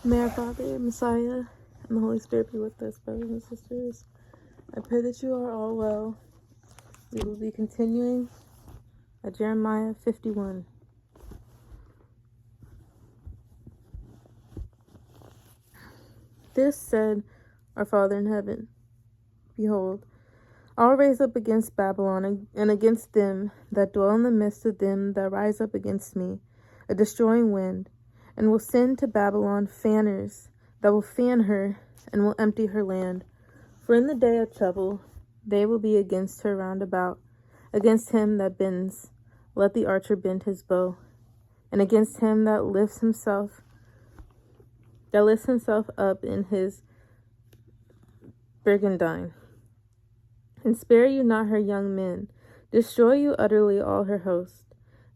May our Father, Messiah, and the Holy Spirit be with us, brothers and sisters. I pray that you are all well. We will be continuing at Jeremiah 51. This said our Father in heaven, Behold, I will raise up against Babylon and against them that dwell in the midst of them that rise up against me, a destroying wind, and will send to Babylon fanners that will fan her and will empty her land. For in the day of trouble they will be against her round about, against him that bends, let the archer bend his bow, and against him that lifts himself up in his brigandine. And spare you not her young men, destroy you utterly all her host.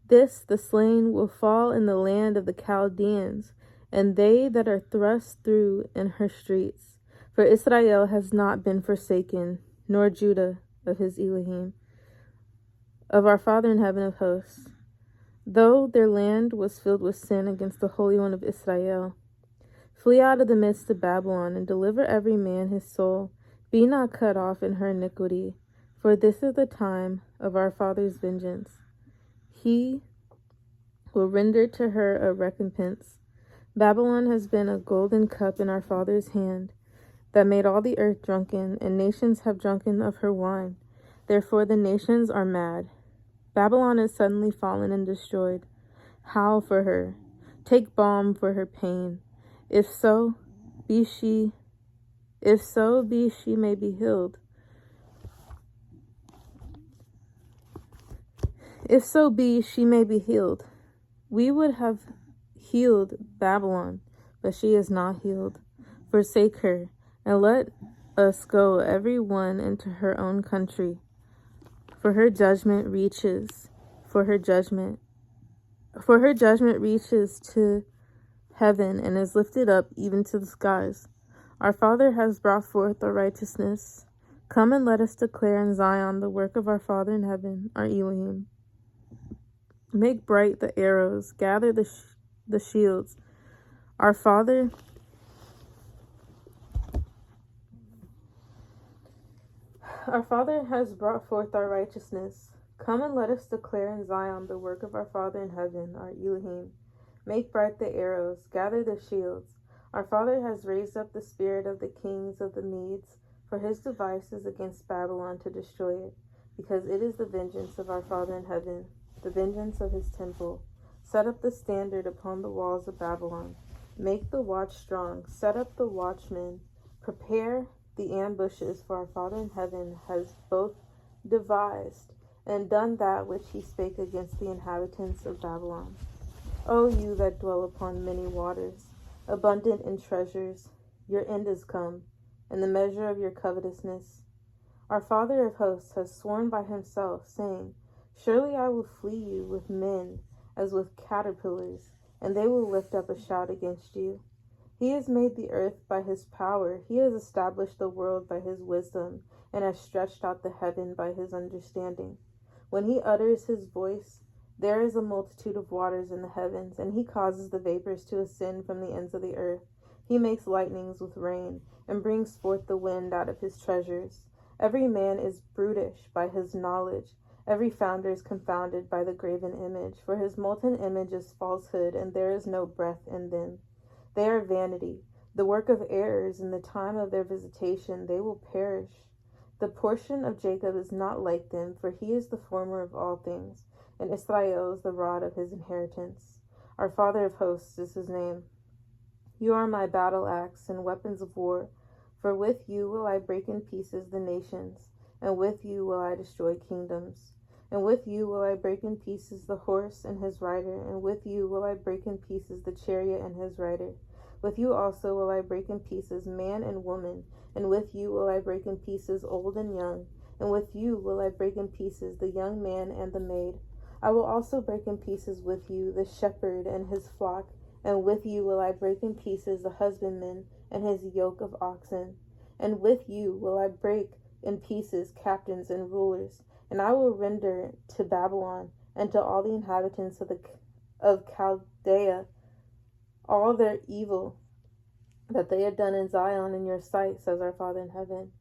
This, the slain, will fall in the land of the Chaldeans, and they that are thrust through in her streets. For Israel has not been forsaken, nor Judah of his Elohim, of our Father in heaven of hosts, though their land was filled with sin against the Holy One of Israel. Flee out of the midst of Babylon, and deliver every man his soul. Be not cut off in her iniquity, for this is the time of our Father's vengeance. He will render to her a recompense. Babylon has been a golden cup in our Father's hand, that made all the earth drunken, and nations have drunken of her wine. Therefore the nations are mad. Babylon is suddenly fallen and destroyed. Howl for her, take balm for her pain. If so be she may be healed. If so be she may be healed. We would have healed Babylon, but she is not healed. Forsake her, and let us go every one into her own country. For her judgment reaches to heaven, and is lifted up even to the skies. Our Father has brought forth our righteousness. Come and let us declare in Zion the work of our Father in heaven, our Elohim. Make bright the arrows, gather the shields. Our Father has brought forth our righteousness. Come and let us declare in Zion the work of our Father in heaven, our Elohim. Make bright the arrows, gather the shields. Our Father has raised up the spirit of the kings of the Medes, for his device is against Babylon to destroy it, because it is the vengeance of our Father in heaven, the vengeance of his temple. Set up the standard upon the walls of Babylon. Make the watch strong, set up the watchmen. Prepare the ambushes, for our Father in heaven has both devised and done that which he spake against the inhabitants of Babylon. O you that dwell upon many waters, abundant in treasures, your end is come, and the measure of your covetousness. Our Father of hosts has sworn by himself, saying, Surely I will flee you with men as with caterpillars, and they will lift up a shout against you. He has made the earth by his power, he has established the world by his wisdom, and has stretched out the heaven by his understanding. When he utters his voice, there is a multitude of waters in the heavens, and he causes the vapors to ascend from the ends of the earth. He makes lightnings with rain, and brings forth the wind out of his treasures. Every man is brutish by his knowledge. Every founder is confounded by the graven image, for his molten image is falsehood, and there is no breath in them. They are vanity, the work of errors. In the time of their visitation they will perish. The portion of Jacob is not like them, for he is the former of all things, and Israel is the rod of his inheritance. Our Father of hosts is his name. You are my battle axe and weapons of war, for with you will I break in pieces the nations, and with you will I destroy kingdoms. And with you will I break in pieces the horse and his rider, and with you will I break in pieces the chariot and his rider. With you also will I break in pieces man and woman, and with you will I break in pieces old and young, and with you will I break in pieces the young man and the maid. I will also break in pieces with you the shepherd and his flock, and with you will I break in pieces the husbandman and his yoke of oxen. And with you will I break in pieces captains and rulers, and I will render to Babylon and to all the inhabitants of Chaldea all their evil that they had done in Zion in your sight, says our Father in heaven.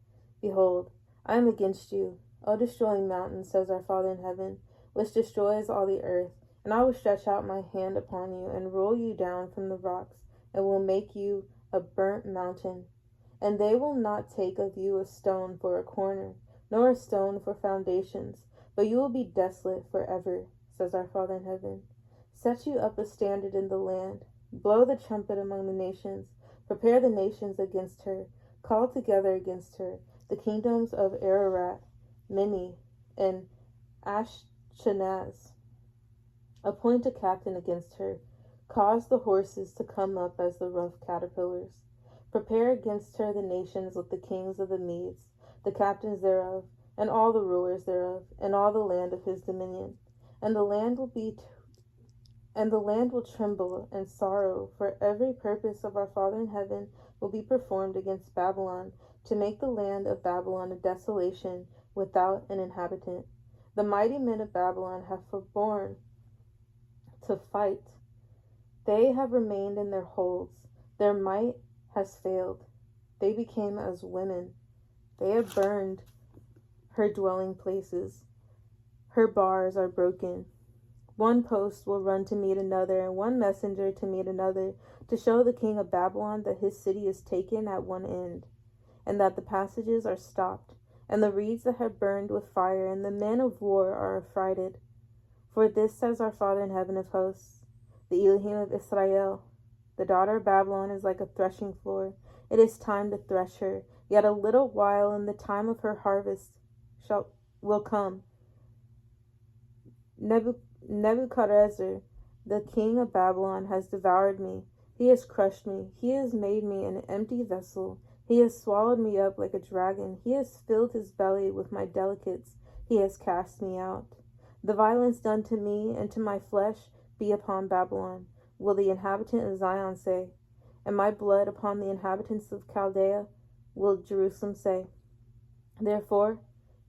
Behold, I am against you, O destroying mountain, says our Father in heaven, which destroys all the earth. And I will stretch out my hand upon you, and roll you down from the rocks, and will make you a burnt mountain. And they will not take of you a stone for a corner, nor a stone for foundations, but you will be desolate forever, says our Father in heaven. Set you up a standard in the land, blow the trumpet among the nations, prepare the nations against her, call together against her the kingdoms of Ararat, Mini, and Ashchenaz. Appoint a captain against her, cause the horses to come up as the rough caterpillars. Prepare against her the nations with the kings of the Medes, the captains thereof, and all the rulers thereof, and all the land of his dominion. And the land will tremble and sorrow, for every purpose of our Father in heaven will be performed against Babylon, to make the land of Babylon a desolation without an inhabitant. The mighty men of Babylon have forborne to fight. They have remained in their holds. Their might has failed. They became as women. They have burned her dwelling places. Her bars are broken. One post will run to meet another, and one messenger to meet another, to show the king of Babylon that his city is taken at one end, and that the passages are stopped, and the reeds that have burned with fire, and the men of war are affrighted. For this says our Father in heaven of hosts, the Elohim of Israel, the daughter of Babylon is like a threshing floor. It is time to thresh her. Yet a little while, and the time of her harvest will come. Nebuchadnezzar, the king of Babylon, has devoured me. He has crushed me. He has made me an empty vessel. He has swallowed me up like a dragon. He has filled his belly with my delicates. He has cast me out. The violence done to me and to my flesh be upon Babylon, will the inhabitant of Zion say. And my blood upon the inhabitants of Chaldea, will Jerusalem say. Therefore,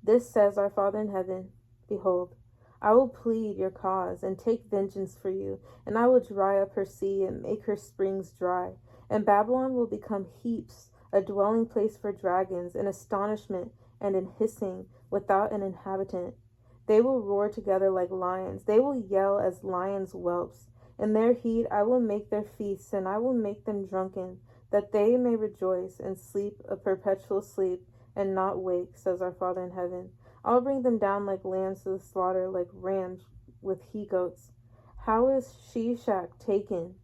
this says our Father in heaven, behold, I will plead your cause, and take vengeance for you, and I will dry up her sea, and make her springs dry. And Babylon will become heaps, a dwelling place for dragons, an astonishment and an hissing, without an inhabitant. They will roar together like lions, they will yell as lions' whelps. In their heat I will make their feasts, and I will make them drunken, that they may rejoice and sleep a perpetual sleep, and not wake, says our Father in heaven. I will bring them down like lambs to the slaughter, like rams with he-goats. How is Sheshach taken?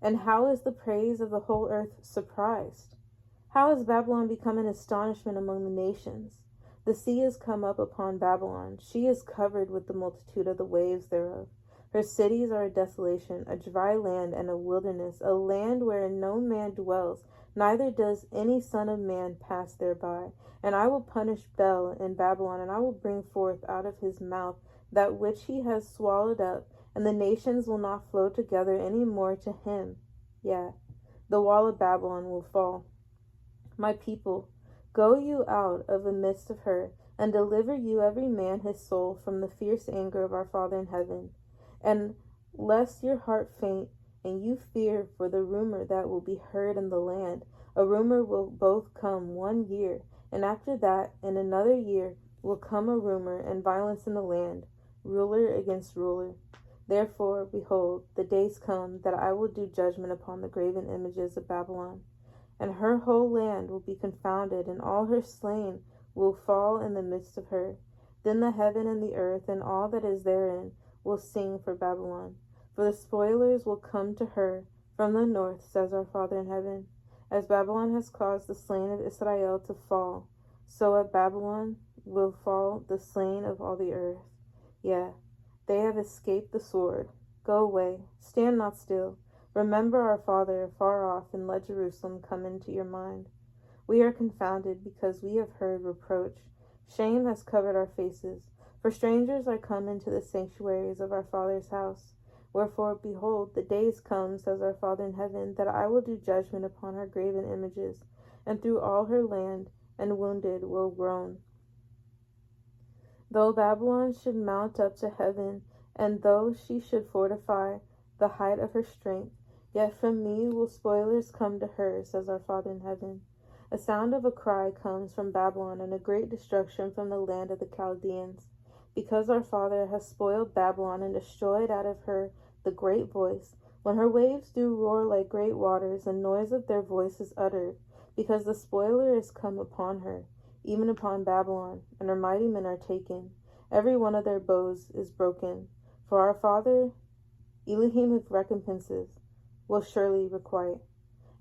And how is the praise of the whole earth surprised? How has Babylon become an astonishment among the nations? The sea is come up upon Babylon. She is covered with the multitude of the waves thereof. Her cities are a desolation, a dry land and a wilderness, a land wherein no man dwells, neither does any son of man pass thereby. And I will punish Bel in Babylon, and I will bring forth out of his mouth that which he has swallowed up, and the nations will not flow together any more to him. Yea, the wall of Babylon will fall. My people, go you out of the midst of her, and deliver you every man his soul from the fierce anger of our Father in heaven. And lest your heart faint, and you fear for the rumor that will be heard in the land, a rumor will both come 1 year, and after that, in another year, will come a rumor and violence in the land, ruler against ruler. Therefore, behold, the days come that I will do judgment upon the graven images of Babylon. And her whole land will be confounded, and all her slain will fall in the midst of her. Then the heaven and the earth and all that is therein will sing for Babylon. For the spoilers will come to her from the north, says our Father in heaven. As Babylon has caused the slain of Israel to fall, so at Babylon will fall the slain of all the earth. Yea, they have escaped the sword. Go away, stand not still. Remember our Father afar off, and let Jerusalem come into your mind. We are confounded because we have heard reproach. Shame has covered our faces. For strangers are come into the sanctuaries of our Father's house. Wherefore, behold, the days come, says our Father in heaven, that I will do judgment upon her graven images, and through all her land, and wounded will groan. Though Babylon should mount up to heaven, and though she should fortify the height of her strength, Yet from me will spoilers come to her, says our Father in heaven. A sound of a cry comes from Babylon, and a great destruction from the land of the Chaldeans. Because our Father has spoiled Babylon and destroyed out of her the great voice, when her waves do roar like great waters, the noise of their voice is uttered, because the spoiler is come upon her, even upon Babylon, and her mighty men are taken. Every one of their bows is broken. For our Father, Elohim of recompenses, will surely requite.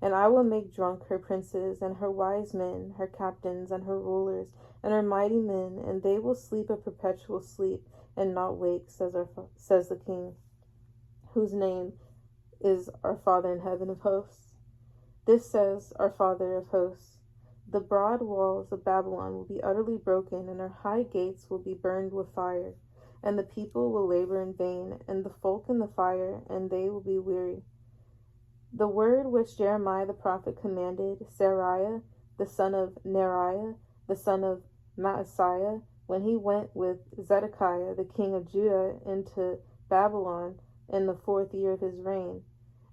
And I will make drunk her princes, and her wise men, her captains, and her rulers, and her mighty men, and they will sleep a perpetual sleep, and not wake, says the King, whose name is our Father in heaven of hosts. This says our Father of hosts. The broad walls of Babylon will be utterly broken, and her high gates will be burned with fire, and the people will labor in vain, and the folk in the fire, and they will be weary. The word which Jeremiah the prophet commanded Seraiah, the son of Neriah, the son of Maaseiah, when he went with Zedekiah, the king of Judah, into Babylon in the 4th year of his reign.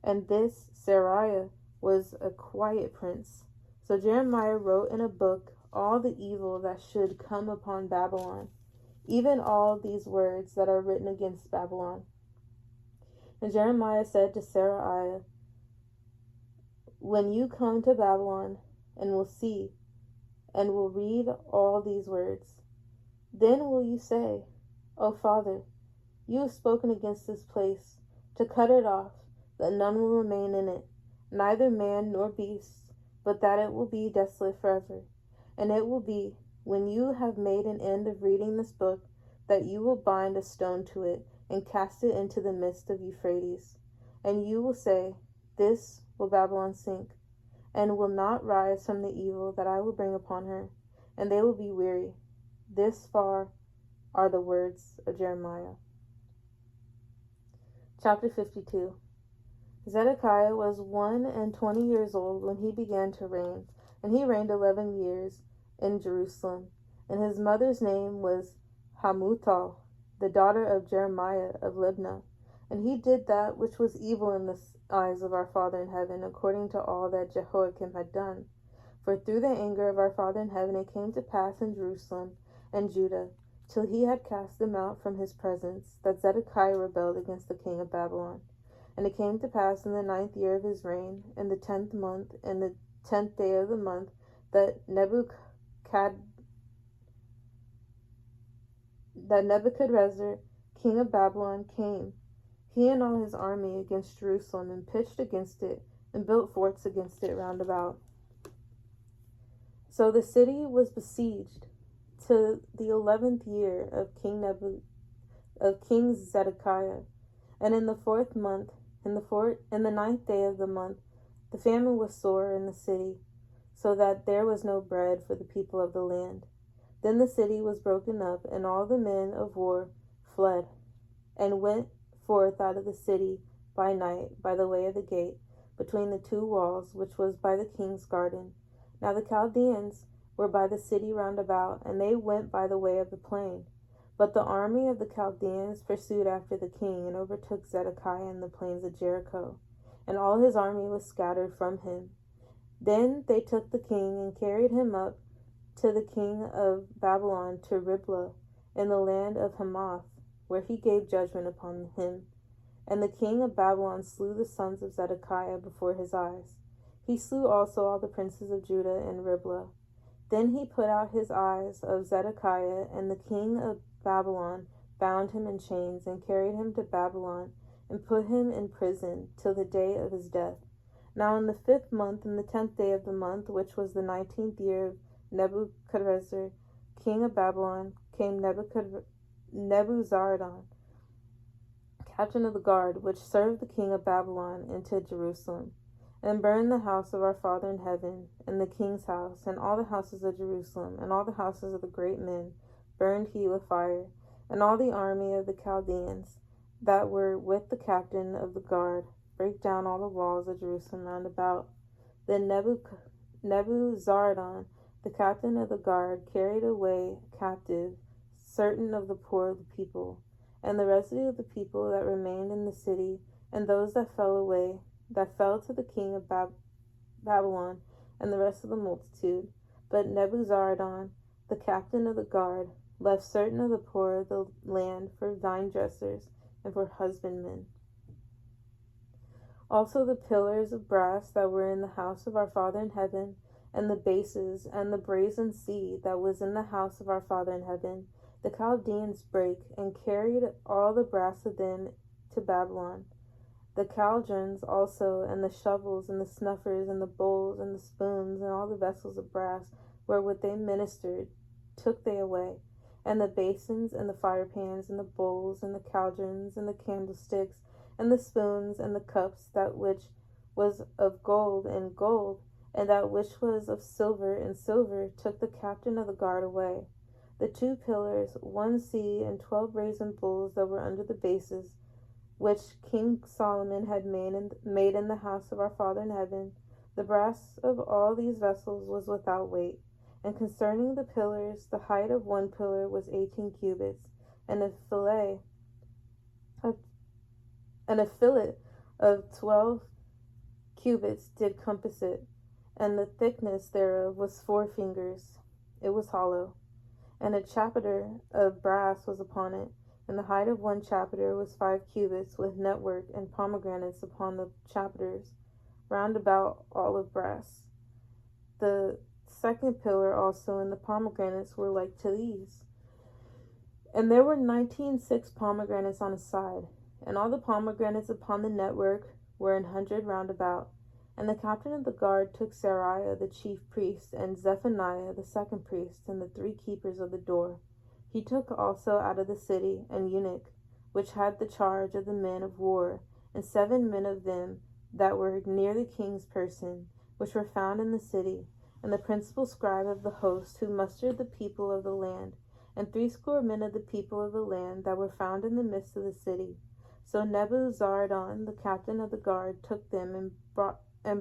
And this Seraiah was a quiet prince. So Jeremiah wrote in a book all the evil that should come upon Babylon, even all these words that are written against Babylon. And Jeremiah said to Seraiah, when you come to Babylon and will see and will read all these words, then will you say, O Father, you have spoken against this place, to cut it off, that none will remain in it, neither man nor beast, but that it will be desolate forever. And it will be, when you have made an end of reading this book, that you will bind a stone to it, and cast it into the midst of Euphrates. And you will say, this will Babylon sink, and will not rise from the evil that I will bring upon her, and they will be weary. This far are the words of Jeremiah. Chapter 52. Zedekiah was 21 years old when he began to reign, and he reigned 11 years in Jerusalem. And his mother's name was Hamutal, the daughter of Jeremiah of Libnah. And he did that which was evil in the eyes of our Father in heaven, according to all that Jehoiakim had done. For through the anger of our Father in heaven it came to pass in Jerusalem and Judah, till he had cast them out from his presence, that Zedekiah rebelled against the king of Babylon. And it came to pass in the 9th year of his reign, in the 10th month, in the 10th day of the month, that Nebuchadrezzar, king of Babylon, came, he and all his army, against Jerusalem, and pitched against it, and built forts against it round about. So the city was besieged to the 11th year of King Zedekiah. And in the 4th month, in the 9th day of the month, the famine was sore in the city, so that there was no bread for the people of the land. Then the city was broken up, and all the men of war fled, and went forth out of the city by night by the way of the gate, between the 2 walls, which was by the king's garden. Now the Chaldeans were by the city round about, and they went by the way of the plain. But the army of the Chaldeans pursued after the king, and overtook Zedekiah in the plains of Jericho, and all his army was scattered from him. Then they took the king, and carried him up to the king of Babylon to Riblah, in the land of Hamath, where he gave judgment upon him. And the king of Babylon slew the sons of Zedekiah before his eyes. He slew also all the princes of Judah in Riblah. Then he put out his eyes of Zedekiah, and the king of Babylon bound him in chains, and carried him to Babylon, and put him in prison till the day of his death. Now in the 5th month, in the 10th day of the month, which was the 19th year of Nebuchadrezzar, king of Babylon, came Nebuzaradan, captain of the guard, which served the king of Babylon, into Jerusalem, and burned the house of our Father in heaven, and the king's house, and all the houses of Jerusalem, and all the houses of the great men, burned he with fire, and all the army of the Chaldeans that were with the captain of the guard brake down all the walls of Jerusalem round about. Then Nebuzaradan, the captain of the guard, carried away captive certain of the poor of the people, and the residue of the people that remained in the city, and those that fell away that fell to the king of Babylon and the rest of the multitude. But Nebuzaradan, the captain of the guard, left certain of the poor of the land for vine dressers and for husbandmen. Also the pillars of brass that were in the house of our Father in heaven, and the bases, and the brazen sea that was in the house of our Father in heaven, the Chaldeans brake, and carried all the brass of them to Babylon. The cauldrons also, and the shovels, and the snuffers, and the bowls, and the spoons, and all the vessels of brass wherewith they ministered, took they away. And the basins, and the firepans, and the bowls, and the cauldrons, and the candlesticks, and the spoons, and the cups, that which was of gold, and gold, and that which was of silver, and silver, took the captain of the guard away. The 2 pillars, 1 sea, and 12 brazen bulls that were under the bases, which King Solomon had made in the house of our Father in heaven. The brass of all these vessels was without weight. And concerning the pillars, the height of 1 pillar was 18 cubits, and a fillet of 12 cubits did compass it, and the thickness thereof was 4 fingers. It was hollow. And a chapiter of brass was upon it, and the height of 1 chapiter was 5 cubits, with network and pomegranates upon the chapiters, round about all of brass. The 2nd pillar also and the pomegranates were like to these. And there were 19 pomegranates on a side, and all the pomegranates upon the network were 100 round about. And the captain of the guard took Seraiah the chief priest, and Zephaniah the 2nd priest, and the 3 keepers of the door. He took also out of the city an eunuch, which had the charge of the men of war, and 7 men of them that were near the king's person, which were found in the city, and the principal scribe of the host, who mustered the people of the land, and 80 men of the people of the land that were found in the midst of the city. So Nebuzaradan, the captain of the guard, took them and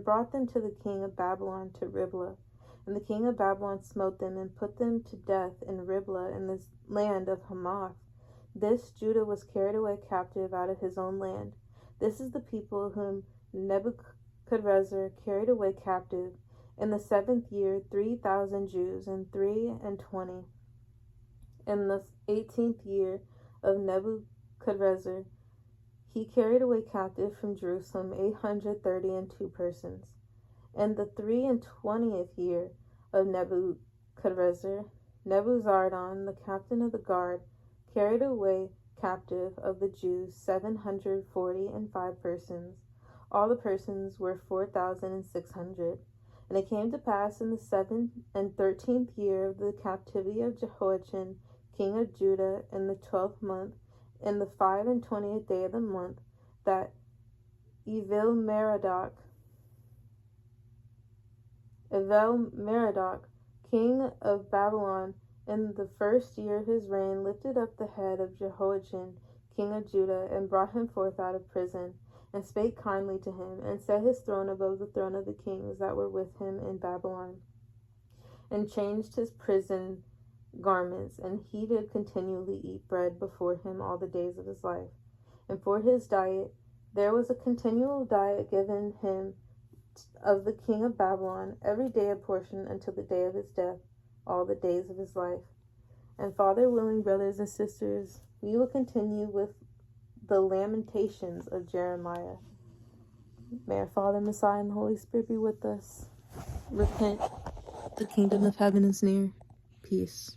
brought them to the king of Babylon to Riblah. And the king of Babylon smote them and put them to death in Riblah in the land of Hamath. This Judah was carried away captive out of his own land. This is the people whom Nebuchadrezzar carried away captive. In the 7th year 3,000 Jews, and 23. In the 18th year of Nebuchadrezzar, he carried away captive from Jerusalem 832 persons. In the 23 year of Nebuchadrezzar, Nebuzaradan, the captain of the guard, carried away captive of the Jews 745 persons. All the persons were 4,600. And it came to pass in the 7th and 13th year of the captivity of Jehoiachin, king of Judah, in the 12th month, in the 25th day of the month, that Evil-Merodach, king of Babylon, in the 1st year of his reign, lifted up the head of Jehoiachin, king of Judah, and brought him forth out of prison, and spake kindly to him, and set his throne above the throne of the kings that were with him in Babylon, and changed his prison garments, and he did continually eat bread before him all the days of his life. And for his diet there was a continual diet given him of the king of Babylon, every day a portion until the day of his death, all the days of his life. And Father willing, brothers and sisters, we will continue with the Lamentations of Jeremiah. May our Father, Messiah, and the Holy Spirit be with us. Repent. The kingdom of heaven is near. Peace.